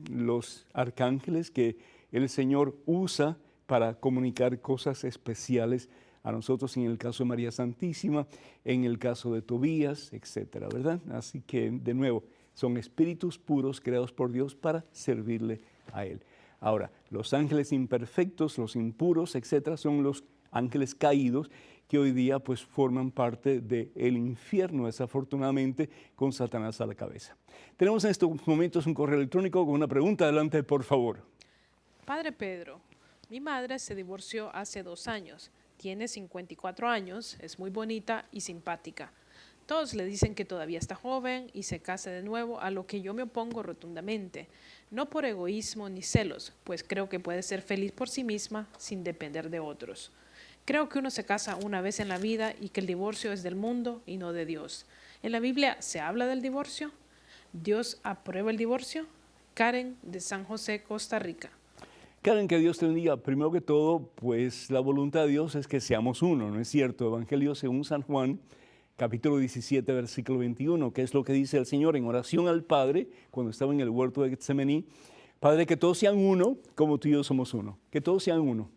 los arcángeles que el Señor usa para comunicar cosas especiales a nosotros, en el caso de María Santísima, en el caso de Tobías, etcétera, ¿verdad? Así que, de nuevo, son espíritus puros creados por Dios para servirle a Él. Ahora, los ángeles imperfectos, los impuros, etcétera, son los ángeles caídos, que hoy día pues forman parte del infierno, desafortunadamente, con Satanás a la cabeza. Tenemos en estos momentos un correo electrónico con una pregunta. Adelante, por favor. Padre Pedro, mi madre se divorció hace 2 años. Tiene 54 años, es muy bonita y simpática. Todos le dicen que todavía está joven y se case de nuevo, a lo que yo me opongo rotundamente. No por egoísmo ni celos, pues creo que puede ser feliz por sí misma sin depender de otros. Creo que uno se casa una vez en la vida y que el divorcio es del mundo y no de Dios. ¿En la Biblia se habla del divorcio? ¿Dios aprueba el divorcio? Karen, de San José, Costa Rica. Karen, que Dios te bendiga. Primero que todo, pues la voluntad de Dios es que seamos uno, ¿no es cierto? Evangelio según San Juan, capítulo 17, versículo 21, que es lo que dice el Señor en oración al Padre cuando estaba en el huerto de Getsemaní. Padre, que todos sean uno, como tú y yo somos uno. Que todos sean uno.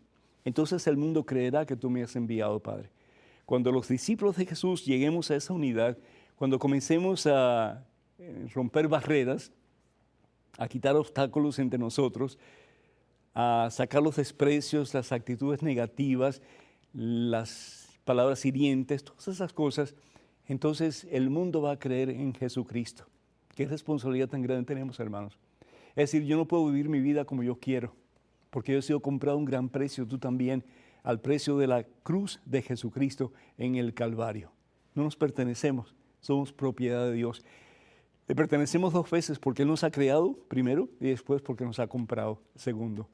Entonces el mundo creerá que tú me has enviado, Padre. Cuando los discípulos de Jesús lleguemos a esa unidad, cuando comencemos a romper barreras, a quitar obstáculos entre nosotros, a sacar los desprecios, las actitudes negativas, las palabras hirientes, todas esas cosas, entonces el mundo va a creer en Jesucristo. ¿Qué responsabilidad tan grande tenemos, hermanos? Es decir, yo no puedo vivir mi vida como yo quiero, porque yo he sido comprado a un gran precio, tú también, al precio de la cruz de Jesucristo en el Calvario. No nos pertenecemos, somos propiedad de Dios. Le pertenecemos dos veces, porque Él nos ha creado, primero, y después porque nos ha comprado, segundo.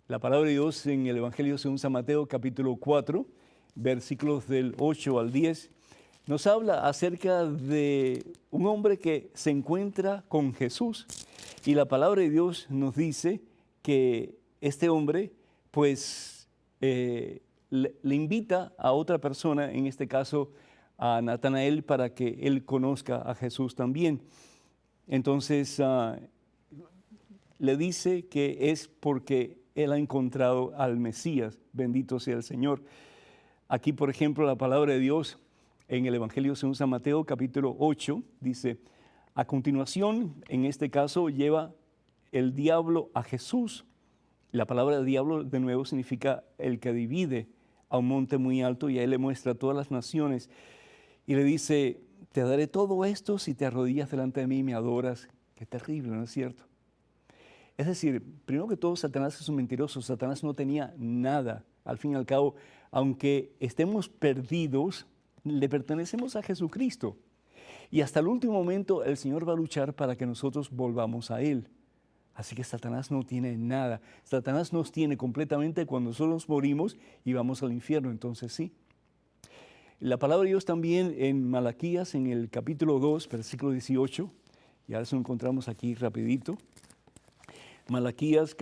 La palabra de Dios en el Evangelio según San Mateo, capítulo 4, versículos del 8 al 10, nos habla acerca de un hombre que se encuentra con Jesús. Y la palabra de Dios nos dice que este hombre, pues, le invita a otra persona, en este caso a Natanael, para que él conozca a Jesús también. Entonces, le dice que es porque él ha encontrado al Mesías, bendito sea el Señor. Aquí, por ejemplo, la palabra de Dios en el Evangelio según San Mateo, capítulo 8, dice, a continuación, en este caso, lleva el diablo a Jesús. La palabra diablo, de nuevo, significa el que divide, a un monte muy alto, y a él le muestra a todas las naciones. Y le dice, te daré todo esto si te arrodillas delante de mí y me adoras. Qué terrible, ¿no es cierto? Es decir, primero que todo, Satanás es un mentiroso. Satanás no tenía nada. Al fin y al cabo, aunque estemos perdidos, le pertenecemos a Jesucristo. Y hasta el último momento el Señor va a luchar para que nosotros volvamos a Él. Así que Satanás no tiene nada. Satanás nos tiene completamente cuando nosotros morimos y vamos al infierno, entonces sí. La palabra de Dios también en Malaquías, en el capítulo 2, versículo 18, y ahora eso lo encontramos aquí rapidito. Malaquías,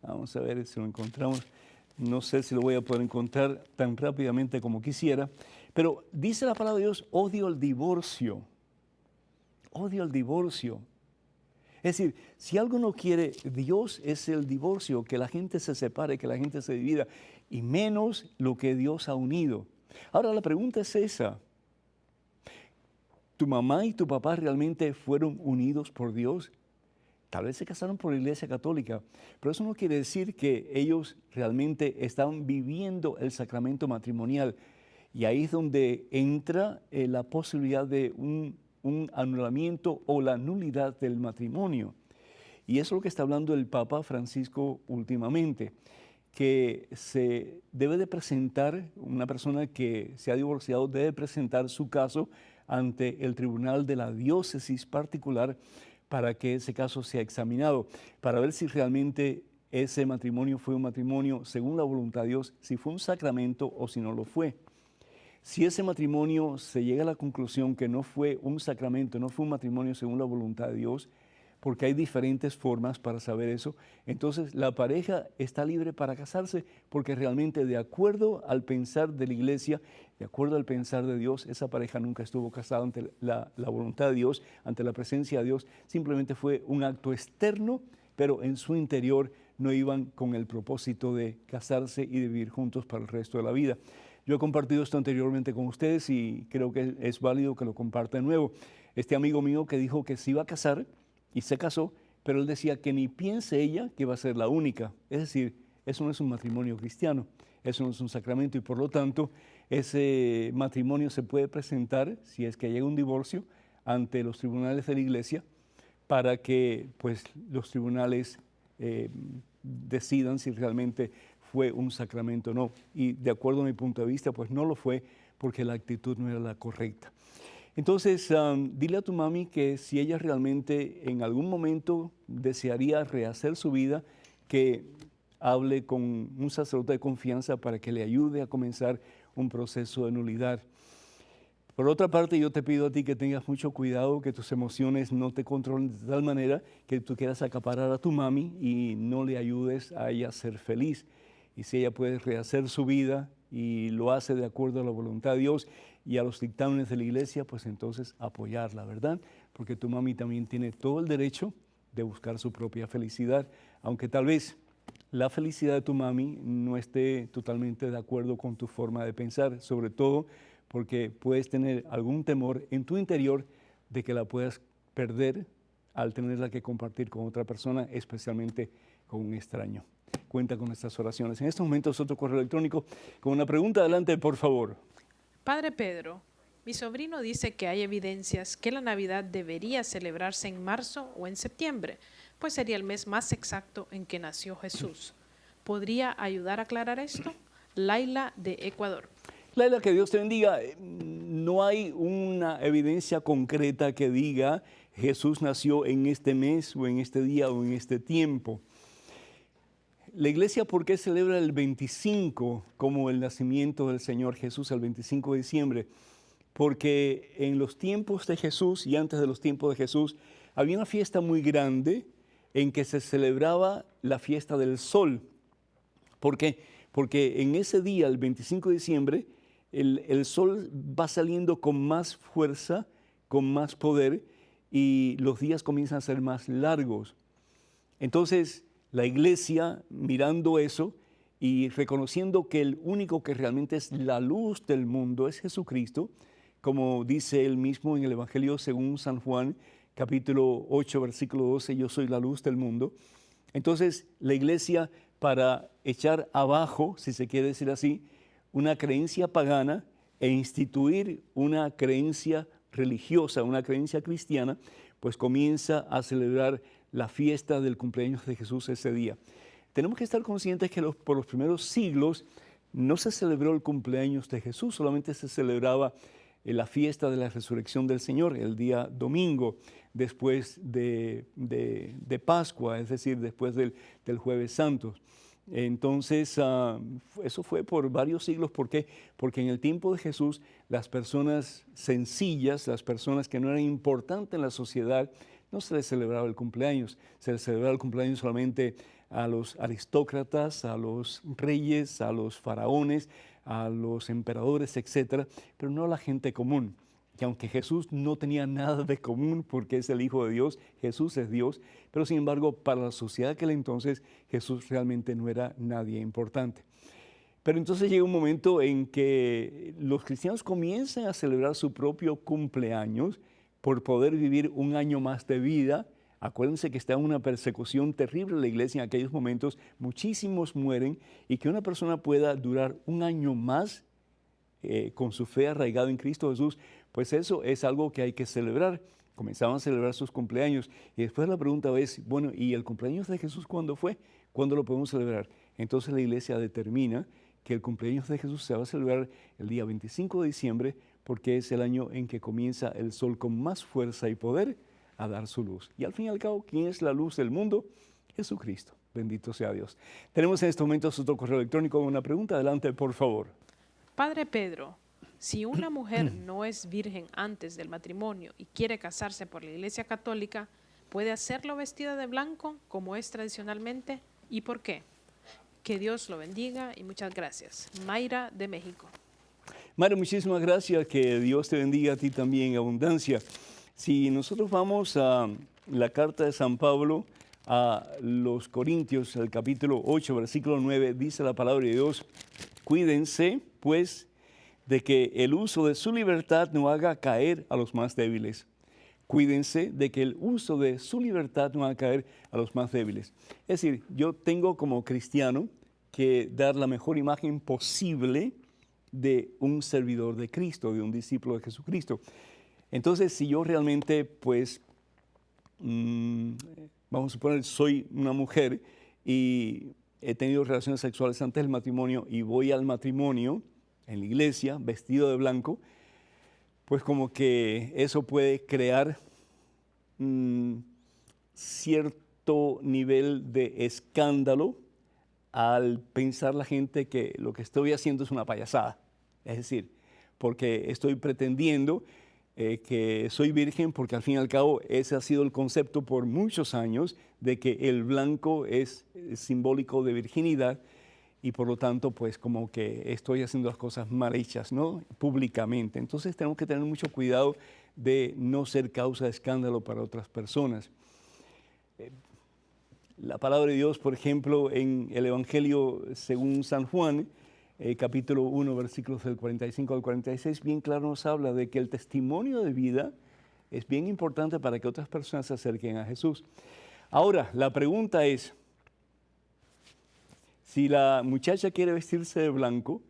vamos a ver si lo encontramos. No sé si lo voy a poder encontrar tan rápidamente como quisiera, pero dice la palabra de Dios, odio el divorcio. Odio el divorcio. Es decir, si algo no quiere Dios es el divorcio, que la gente se separe, que la gente se divida, y menos lo que Dios ha unido. Ahora la pregunta es esa. ¿Tu mamá y tu papá realmente fueron unidos por Dios? Tal vez se casaron por la Iglesia Católica, pero eso no quiere decir que ellos realmente están viviendo el sacramento matrimonial. Y ahí es donde entra la posibilidad de un anulamiento o la nulidad del matrimonio. Y eso es lo que está hablando el Papa Francisco últimamente, que se debe de presentar, una persona que se ha divorciado debe presentar su caso ante el tribunal de la diócesis particular para que ese caso sea examinado, para ver si realmente ese matrimonio fue un matrimonio según la voluntad de Dios, si fue un sacramento o si no lo fue. Si ese matrimonio se llega a la conclusión que no fue un sacramento, no fue un matrimonio según la voluntad de Dios, porque hay diferentes formas para saber eso, entonces la pareja está libre para casarse, porque realmente de acuerdo al pensar de la Iglesia, de acuerdo al pensar de Dios, esa pareja nunca estuvo casada ante la voluntad de Dios, ante la presencia de Dios, simplemente fue un acto externo, pero en su interior no iban con el propósito de casarse y de vivir juntos para el resto de la vida. Yo he compartido esto anteriormente con ustedes y creo que es válido que lo comparta de nuevo. Este amigo mío que dijo que se iba a casar y se casó, pero él decía que ni piense ella que va a ser la única. Es decir, eso no es un matrimonio cristiano, eso no es un sacramento y por lo tanto ese matrimonio se puede presentar, si es que llega un divorcio, ante los tribunales de la Iglesia para que pues, los tribunales decidan si realmente fue un sacramento o no. Y de acuerdo a mi punto de vista, pues no lo fue porque la actitud no era la correcta. Entonces, dile a tu mami que si ella realmente en algún momento desearía rehacer su vida, que hable con un sacerdote de confianza para que le ayude a comenzar un proceso de nulidad. Por otra parte, yo te pido a ti que tengas mucho cuidado, que tus emociones no te controlen de tal manera que tú quieras acaparar a tu mami y no le ayudes a ella a ser feliz. Y si ella puede rehacer su vida y lo hace de acuerdo a la voluntad de Dios y a los dictámenes de la Iglesia, pues entonces apoyarla, ¿verdad? Porque tu mami también tiene todo el derecho de buscar su propia felicidad, aunque tal vez la felicidad de tu mami no esté totalmente de acuerdo con tu forma de pensar, sobre todo porque puedes tener algún temor en tu interior de que la puedas perder al tenerla que compartir con otra persona, especialmente con un extraño. Cuenta con nuestras oraciones. En estos momentos otro correo electrónico con una pregunta. Adelante, por favor. Padre Pedro, mi sobrino dice que hay evidencias que la Navidad debería celebrarse en marzo o en septiembre, pues sería el mes más exacto en que nació Jesús. ¿Podría ayudar a aclarar esto? Laila, de Ecuador. Laila, que Dios te bendiga. No hay una evidencia concreta que diga Jesús nació en este mes o en este día o en este tiempo. La iglesia, ¿por qué celebra el 25 como el nacimiento del Señor Jesús, el 25 de diciembre? Porque en los tiempos de Jesús y antes de los tiempos de Jesús, había una fiesta muy grande en que se celebraba la fiesta del sol. ¿Por qué? Porque en ese día, el 25 de diciembre, el sol va saliendo con más fuerza, con más poder, y los días comienzan a ser más largos. Entonces, la iglesia, mirando eso y reconociendo que el único que realmente es la luz del mundo es Jesucristo, como dice él mismo en el Evangelio según San Juan, capítulo 8, versículo 12, yo soy la luz del mundo. Entonces, la iglesia, para echar abajo, si se quiere decir así, una creencia pagana e instituir una creencia religiosa, una creencia cristiana, pues comienza a celebrar la fiesta del cumpleaños de Jesús ese día. Tenemos que estar conscientes que por los primeros siglos no se celebró el cumpleaños de Jesús, solamente se celebraba la fiesta de la resurrección del Señor, el día domingo, después de Pascua, es decir, después del Jueves Santo. Entonces, eso fue por varios siglos. ¿Por qué? Porque en el tiempo de Jesús, las personas sencillas, las personas que no eran importantes en la sociedad, no se les celebraba el cumpleaños. Se les celebraba el cumpleaños solamente a los aristócratas, a los reyes, a los faraones, a los emperadores, etcétera, pero no a la gente común. Que aunque Jesús no tenía nada de común porque es el Hijo de Dios, Jesús es Dios, pero sin embargo para la sociedad de aquel entonces Jesús realmente no era nadie importante. Pero entonces llega un momento en que los cristianos comienzan a celebrar su propio cumpleaños por poder vivir un año más de vida. Acuérdense que está en una persecución terrible en la iglesia en aquellos momentos, muchísimos mueren, y que una persona pueda durar un año más con su fe arraigada en Cristo Jesús, pues eso es algo que hay que celebrar. Comenzaban a celebrar sus cumpleaños y después la pregunta es, bueno, ¿y el cumpleaños de Jesús cuándo fue? ¿Cuándo lo podemos celebrar? Entonces la iglesia determina que el cumpleaños de Jesús se va a celebrar el día 25 de diciembre porque es el año en que comienza el sol con más fuerza y poder a dar su luz. Y al fin y al cabo, ¿quién es la luz del mundo? Jesucristo. Bendito sea Dios. Tenemos en estos momentos otro correo electrónico con una pregunta. Adelante, por favor. Padre Pedro, si una mujer no es virgen antes del matrimonio y quiere casarse por la Iglesia Católica, ¿puede hacerlo vestida de blanco como es tradicionalmente? ¿Y por qué? Que Dios lo bendiga y muchas gracias. Mayra, de México. Mayra, muchísimas gracias. Que Dios te bendiga a ti también en abundancia. Si nosotros vamos a la carta de San Pablo a los Corintios, el capítulo 8, versículo 9, dice la palabra de Dios: cuídense, pues, de que el uso de su libertad no haga caer a los más débiles. Cuídense de que el uso de su libertad no haga caer a los más débiles. Es decir, yo tengo como cristiano que dar la mejor imagen posible de un servidor de Cristo, de un discípulo de Jesucristo. Entonces, si yo realmente, pues, vamos a suponer, soy una mujer y he tenido relaciones sexuales antes del matrimonio y voy al matrimonio en la iglesia vestido de blanco, pues como que eso puede crear cierto nivel de escándalo al pensar la gente que lo que estoy haciendo es una payasada. Es decir, porque estoy pretendiendo que soy virgen, porque al fin y al cabo ese ha sido el concepto por muchos años de que el blanco es simbólico de virginidad y por lo tanto pues como que estoy haciendo las cosas mal hechas, ¿no? Públicamente. Entonces tenemos que tener mucho cuidado de no ser causa de escándalo para otras personas. La palabra de Dios, por ejemplo, en el Evangelio según San Juan, capítulo 1, versículos del 45 al 46, bien claro nos habla de que el testimonio de vida es bien importante para que otras personas se acerquen a Jesús. Ahora, la pregunta es, si la muchacha quiere vestirse de blanco,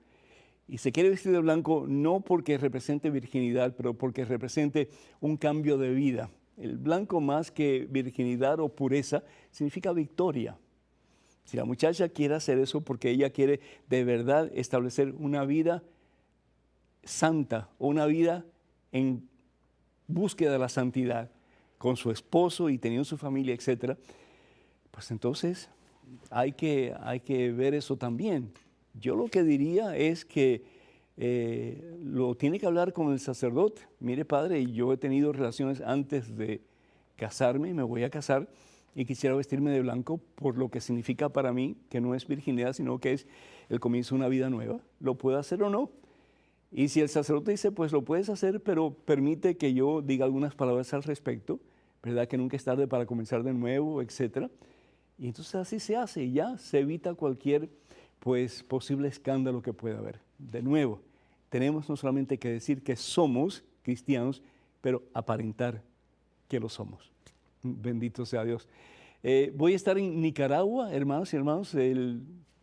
y se quiere vestir de blanco no porque represente virginidad, pero porque represente un cambio de vida. El blanco, más que virginidad o pureza, significa victoria. Si la muchacha quiere hacer eso porque ella quiere de verdad establecer una vida santa o una vida en búsqueda de la santidad con su esposo y teniendo su familia, etc., pues entonces hay que ver eso también. Yo lo que diría es que lo tiene que hablar con el sacerdote. Mire, padre, yo he tenido relaciones antes de casarme, me voy a casar y quisiera vestirme de blanco por lo que significa para mí, que no es virginidad, sino que es el comienzo de una vida nueva. ¿Lo puedo hacer o no? Y si el sacerdote dice, pues lo puedes hacer, pero permite que yo diga algunas palabras al respecto, ¿verdad? Que nunca es tarde para comenzar de nuevo, etcétera. Y entonces así se hace y ya se evita cualquier pues posible escándalo que pueda haber. De nuevo, tenemos no solamente que decir que somos cristianos, pero aparentar que lo somos. Bendito sea Dios. Voy a estar en Nicaragua, hermanos y hermanos, el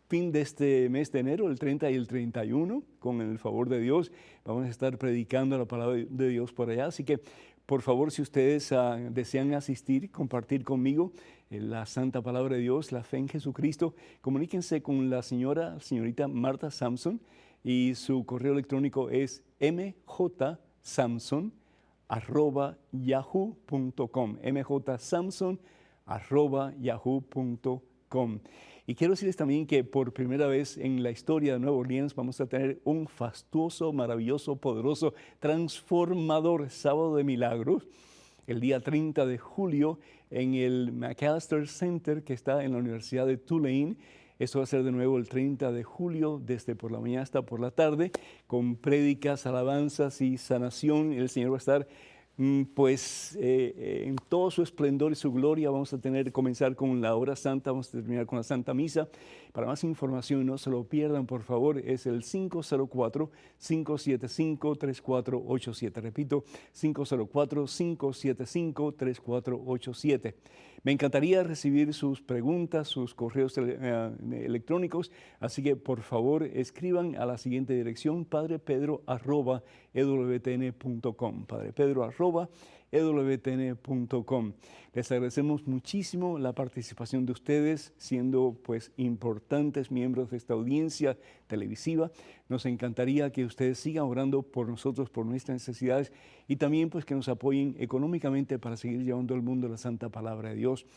fin de este mes de enero, el 30 y el 31, con el favor de Dios. Vamos a estar predicando la palabra de Dios por allá, así que por favor, si ustedes desean asistir, compartir conmigo la santa palabra de Dios, la fe en Jesucristo, comuníquense con la señorita Marta Samson, y su correo electrónico es mjsamson@yahoo.com, mjsamson@yahoo.com. Y quiero decirles también que por primera vez en la historia de Nueva Orleans vamos a tener un fastuoso, maravilloso, poderoso, transformador sábado de milagros, el día 30 de julio en el McAllister Center, que está en la Universidad de Tulane. Esto va a ser de nuevo el 30 de julio, desde por la mañana hasta por la tarde, con prédicas, alabanzas y sanación. El Señor va a estar en todo su esplendor y su gloria. Vamos a comenzar con la hora santa, vamos a terminar con la Santa Misa. Para más información, no se lo pierdan, por favor, es el 504-575-3487. Repito, 504-575-3487. Me encantaría recibir sus preguntas, sus correos electrónicos, así que por favor escriban a la siguiente dirección: padrepedro@ewtn.com, padrepedro@ewtn.com. Les agradecemos muchísimo la participación de ustedes, siendo pues importantes miembros de esta audiencia televisiva. Nos encantaría que ustedes sigan orando por nosotros, por nuestras necesidades, y también pues que nos apoyen económicamente para seguir llevando al mundo la santa palabra de Dios.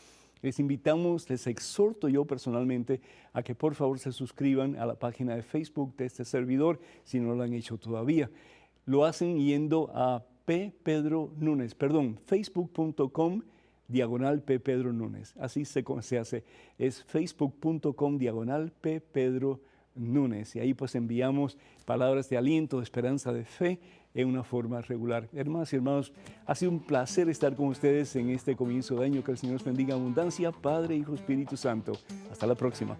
Les invitamos, les exhorto yo personalmente a que por favor se suscriban a la página de Facebook de este servidor, si no lo han hecho todavía. Lo hacen yendo a facebook.com/P Pedro Núñez. Así se hace, es facebook.com/P Pedro Núñez. Y ahí pues enviamos palabras de aliento, de esperanza, de fe en una forma regular. Hermanas y hermanos, ha sido un placer estar con ustedes en este comienzo de año. Que el Señor los bendiga en abundancia, Padre, Hijo, Espíritu Santo. Hasta la próxima.